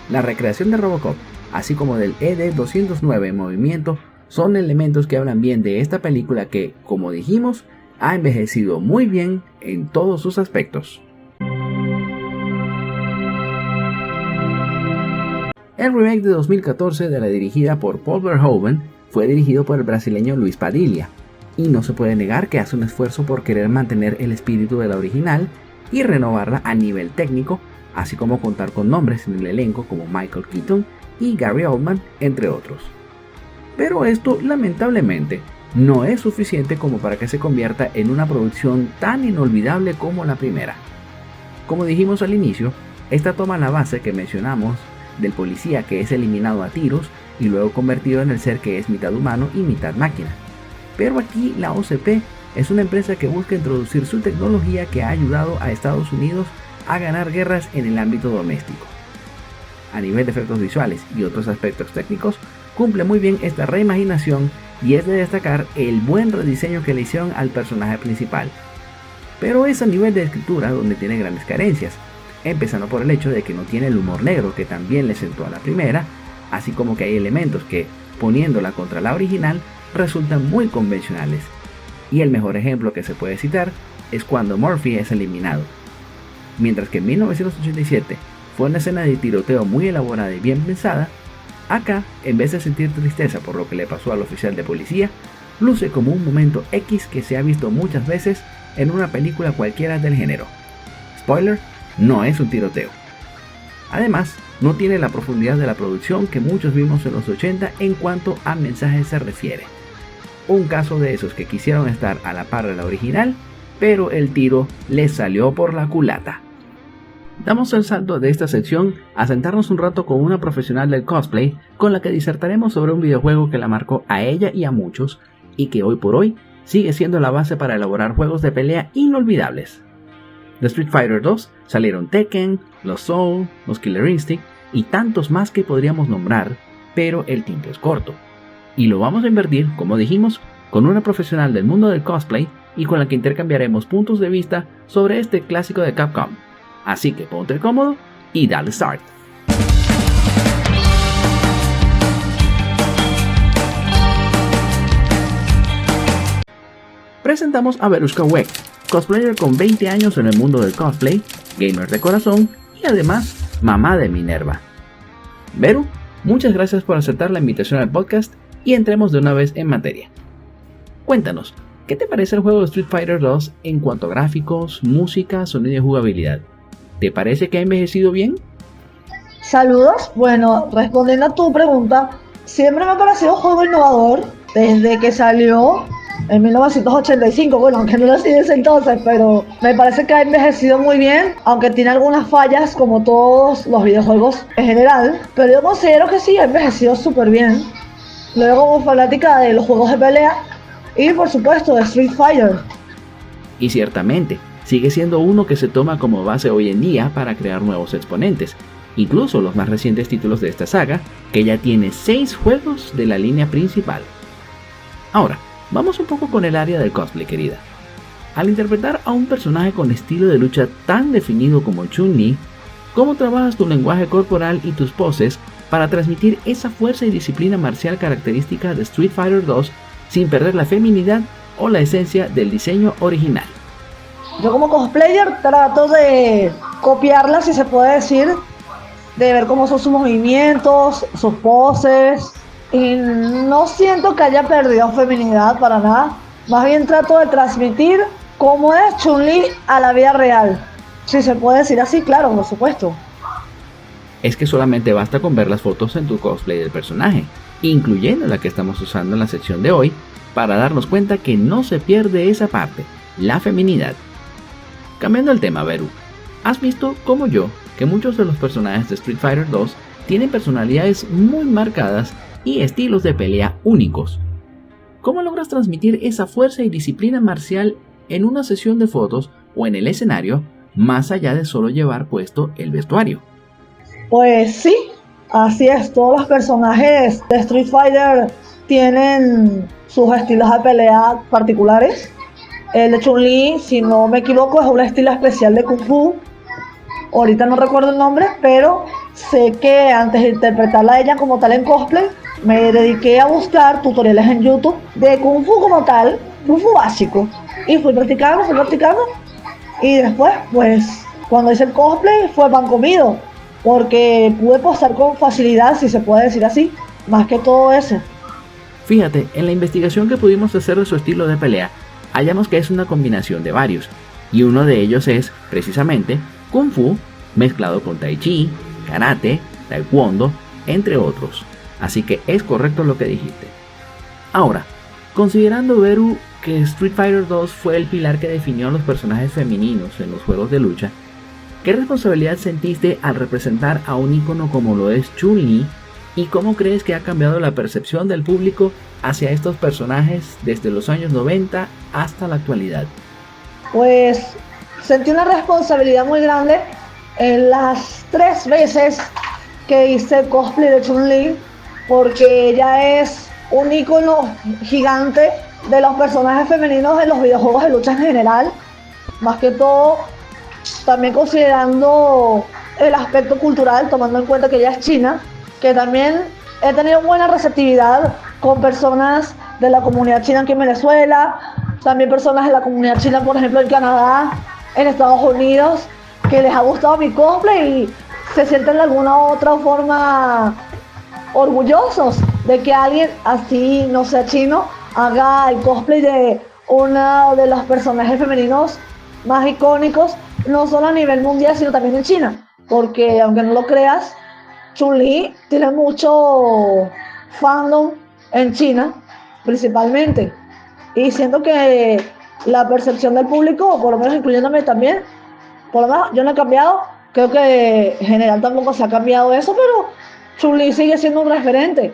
La recreación de RoboCop, así como del ED-209 en movimiento, son elementos que hablan bien de esta película que, como dijimos, ha envejecido muy bien en todos sus aspectos. El remake de 2014 de la dirigida por Paul Verhoeven fue dirigido por el brasileño Luis Padilha, y no se puede negar que hace un esfuerzo por querer mantener el espíritu de la original y renovarla a nivel técnico, así como contar con nombres en el elenco como Michael Keaton y Gary Oldman, entre otros. Pero esto, lamentablemente, no es suficiente como para que se convierta en una producción tan inolvidable como la primera. Como dijimos al inicio, esta toma la base que mencionamos del policía que es eliminado a tiros y luego convertido en el ser que es mitad humano y mitad máquina. Pero aquí la OCP es una empresa que busca introducir su tecnología que ha ayudado a Estados Unidos a ganar guerras en el ámbito doméstico. A nivel de efectos visuales y otros aspectos técnicos, cumple muy bien esta reimaginación y es de destacar el buen rediseño que le hicieron al personaje principal. Pero es a nivel de escritura donde tiene grandes carencias, empezando por el hecho de que no tiene el humor negro que también le sentó a la primera, así como que hay elementos que, poniéndola contra la original, resultan muy convencionales. Y el mejor ejemplo que se puede citar es cuando Murphy es eliminado. Mientras que en 1987 fue una escena de tiroteo muy elaborada y bien pensada, acá, en vez de sentir tristeza por lo que le pasó al oficial de policía, luce como un momento X que se ha visto muchas veces en una película cualquiera del género. Spoiler, no es un tiroteo. Además, no tiene la profundidad de la producción que muchos vimos en los 80 en cuanto a mensajes se refiere. Un caso de esos que quisieron estar a la par de la original, pero el tiro les salió por la culata. Damos el salto de esta sección a sentarnos un rato con una profesional del cosplay con la que disertaremos sobre un videojuego que la marcó a ella y a muchos y que hoy por hoy sigue siendo la base para elaborar juegos de pelea inolvidables. De Street Fighter 2 salieron Tekken, los Soul, los Killer Instinct y tantos más que podríamos nombrar, pero el tiempo es corto. Y lo vamos a invertir, como dijimos, con una profesional del mundo del cosplay y con la que intercambiaremos puntos de vista sobre este clásico de Capcom. Así que ponte cómodo y dale start. Presentamos a Verushka Weck, cosplayer con 20 años en el mundo del cosplay, gamer de corazón y además mamá de Minerva. Veru, muchas gracias por aceptar la invitación al podcast y entremos de una vez en materia. Cuéntanos, ¿qué te parece el juego de Street Fighter 2 en cuanto a gráficos, música, sonido y jugabilidad? ¿Te parece que ha envejecido bien? Saludos, bueno, respondiendo a tu pregunta, siempre me ha parecido un juego innovador desde que salió en 1985, bueno, aunque no lo hacía desde entonces, pero me parece que ha envejecido muy bien, aunque tiene algunas fallas como todos los videojuegos en general, pero yo considero que sí, ha envejecido súper bien. Luego como fanática de los juegos de pelea y por supuesto de Street Fighter. Y ciertamente, sigue siendo uno que se toma como base hoy en día para crear nuevos exponentes, incluso los más recientes títulos de esta saga, que ya tiene 6 juegos de la línea principal. Ahora, vamos un poco con el área del cosplay, querida. Al interpretar a un personaje con estilo de lucha tan definido como Chun-Li, ¿cómo trabajas tu lenguaje corporal y tus poses para transmitir esa fuerza y disciplina marcial característica de Street Fighter 2 sin perder la feminidad o la esencia del diseño original? Yo como cosplayer trato de copiarla, si se puede decir, de ver cómo son sus movimientos, sus poses, y no siento que haya perdido feminidad para nada. Más bien trato de transmitir cómo es Chun-Li a la vida real. Si se puede decir así, claro, por supuesto. Es que solamente basta con ver las fotos en tu cosplay del personaje, incluyendo la que estamos usando en la sección de hoy, para darnos cuenta que no se pierde esa parte, la feminidad. Cambiando el tema, Veru, ¿has visto, como yo, que muchos de los personajes de Street Fighter 2 tienen personalidades muy marcadas y estilos de pelea únicos? ¿Cómo logras transmitir esa fuerza y disciplina marcial en una sesión de fotos o en el escenario, más allá de solo llevar puesto el vestuario? Pues sí, así es, todos los personajes de Street Fighter tienen sus estilos de pelea particulares. El de Chun-Li, si no me equivoco, es un estilo especial de Kung Fu. Ahorita no recuerdo el nombre, pero sé que antes de interpretarla a ella como tal en cosplay, me dediqué a buscar tutoriales en YouTube de Kung Fu como tal, Kung Fu básico. Y fui practicando, y después, pues, cuando hice el cosplay fue pan comido, porque pude posar con facilidad, si se puede decir así, más que todo eso. Fíjate, en la investigación que pudimos hacer de su estilo de pelea, hallamos que es una combinación de varios, y uno de ellos es, precisamente, Kung Fu mezclado con Tai Chi, Karate, Taekwondo, entre otros. Así que es correcto lo que dijiste. Ahora, considerando, Veru, que Street Fighter 2 fue el pilar que definió a los personajes femeninos en los juegos de lucha, ¿qué responsabilidad sentiste al representar a un ícono como lo es Chun-Li? ¿Y cómo crees que ha cambiado la percepción del público hacia estos personajes desde los años 90 hasta la actualidad? Pues sentí una responsabilidad muy grande en las 3 veces que hice cosplay de Chun-Li, porque ella es un ícono gigante de los personajes femeninos en los videojuegos de lucha en general, más que todo también considerando el aspecto cultural, tomando en cuenta que ella es china. que también he tenido buena receptividad con personas de la comunidad china aquí en Venezuela, también personas de la comunidad china, por ejemplo, en Canadá, en Estados Unidos, que les ha gustado mi cosplay y se sienten de alguna u otra forma orgullosos de que alguien así, no sea chino, haga el cosplay de uno de los personajes femeninos más icónicos, no solo a nivel mundial, sino también en China. Porque, aunque no lo creas, Chun-Li tiene mucho fandom en China, principalmente. Y siento que la percepción del público, por lo menos incluyéndome también, por lo menos yo no he cambiado, creo que en general tampoco se ha cambiado eso, pero Chun-Li sigue siendo un referente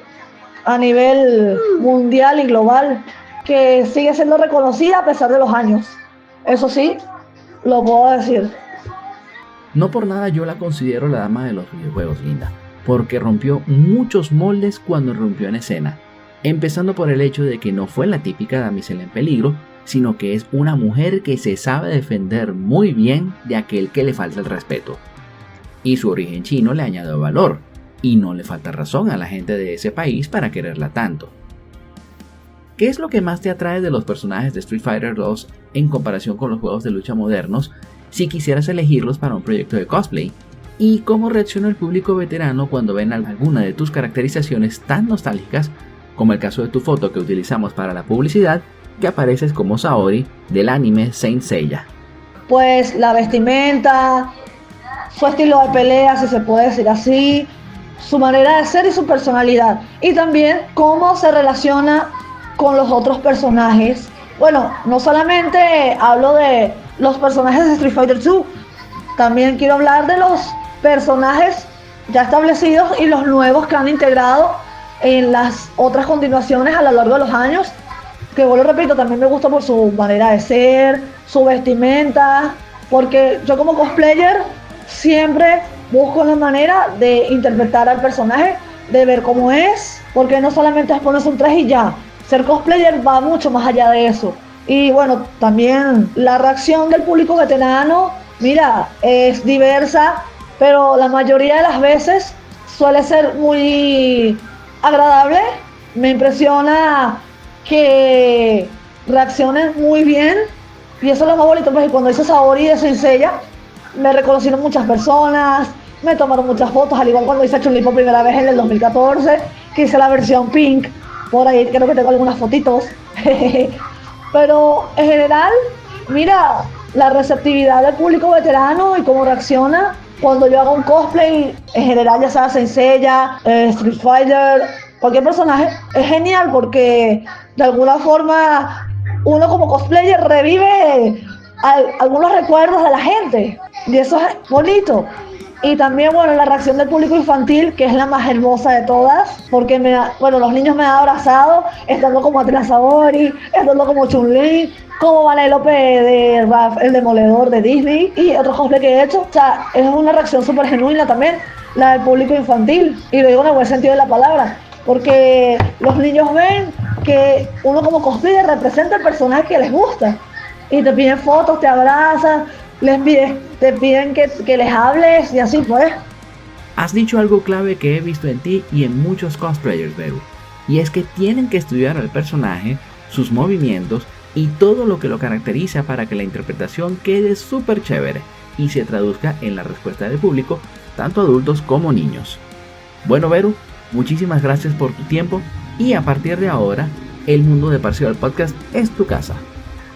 a nivel mundial y global, que sigue siendo reconocida a pesar de los años. Eso sí, lo puedo decir. No por nada yo la considero la dama de los videojuegos, Linda, porque rompió muchos moldes cuando rompió en escena, empezando por el hecho de que no fue la típica damisela en peligro, sino que es una mujer que se sabe defender muy bien de aquel que le falta el respeto. Y su origen chino le añadió valor, y no le falta razón a la gente de ese país para quererla tanto. ¿Qué es lo que más te atrae de los personajes de Street Fighter 2 en comparación con los juegos de lucha modernos si quisieras elegirlos para un proyecto de cosplay? ¿Y cómo reacciona el público veterano cuando ven alguna de tus caracterizaciones tan nostálgicas, como el caso de tu foto que utilizamos para la publicidad, que apareces como Saori del anime Saint Seiya? Pues la vestimenta, su estilo de pelea, si se puede decir así, su manera de ser y su personalidad. Y también cómo se relaciona con los otros personajes. Bueno, no solamente hablo de los personajes de Street Fighter 2, también quiero hablar de los personajes ya establecidos y los nuevos que han integrado en las otras continuaciones a lo largo de los años, que vuelvo repito, también me gusta por su manera de ser, su vestimenta, porque yo como cosplayer siempre busco la manera de interpretar al personaje, de ver cómo es, porque no solamente es ponerse un traje y ya, ser cosplayer va mucho más allá de eso. Y bueno, también la reacción del público veterano, mira, es diversa, pero la mayoría de las veces suele ser muy agradable. Me impresiona que reaccionen muy bien, y eso es lo más bonito, porque cuando hice Saori de Saint Seiya, me reconocieron muchas personas, me tomaron muchas fotos, al igual cuando hice Chun-Li por primera vez en el 2014, que hice la versión pink, por ahí creo que tengo algunas fotitos. Pero en general, mira, la receptividad del público veterano y cómo reacciona cuando yo hago un cosplay, en general ya sea Saint Seiya, Street Fighter, cualquier personaje, es genial porque de alguna forma uno como cosplayer revive algunos recuerdos de la gente y eso es bonito. Y también, bueno, la reacción del público infantil, que es la más hermosa de todas, porque los niños me han abrazado, estando como Atena Saori, estando como Chun-Li, como Vanellope de Raph, el Demoledor de Disney, y otros cosplay que he hecho. O sea, es una reacción súper genuina también, la del público infantil, y lo digo en el buen sentido de la palabra, porque los niños ven que uno como cosplayer representa el personaje que les gusta, y te piden fotos, te abrazan, te piden que les hables y así pues. Has dicho algo clave que he visto en ti y en muchos cosplayers, Beru, y es que tienen que estudiar al personaje, sus movimientos y todo lo que lo caracteriza para que la interpretación quede súper chévere y se traduzca en la respuesta del público, tanto adultos como niños. Bueno, Beru, muchísimas gracias por tu tiempo y a partir de ahora, el mundo de Parcival Podcast es tu casa.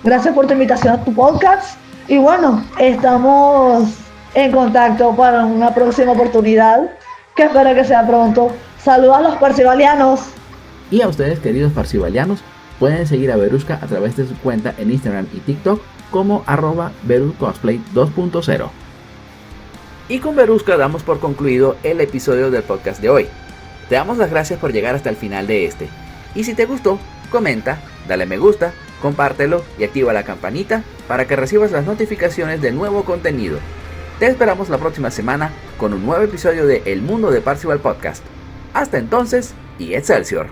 Gracias por tu invitación a tu podcast. Y bueno, estamos en contacto para una próxima oportunidad, que espero que sea pronto. Saludos a los parcivalianos. Y a ustedes, queridos parcivalianos, pueden seguir a Veruska a través de su cuenta en Instagram y TikTok como @VeruCosplay 2.0. Y con Veruska damos por concluido el episodio del podcast de hoy. Te damos las gracias por llegar hasta el final de este. Y si te gustó, comenta, dale me gusta, compártelo y activa la campanita para que recibas las notificaciones de nuevo contenido. Te esperamos la próxima semana con un nuevo episodio de El Mundo de Parcival Podcast. Hasta entonces y Excelsior.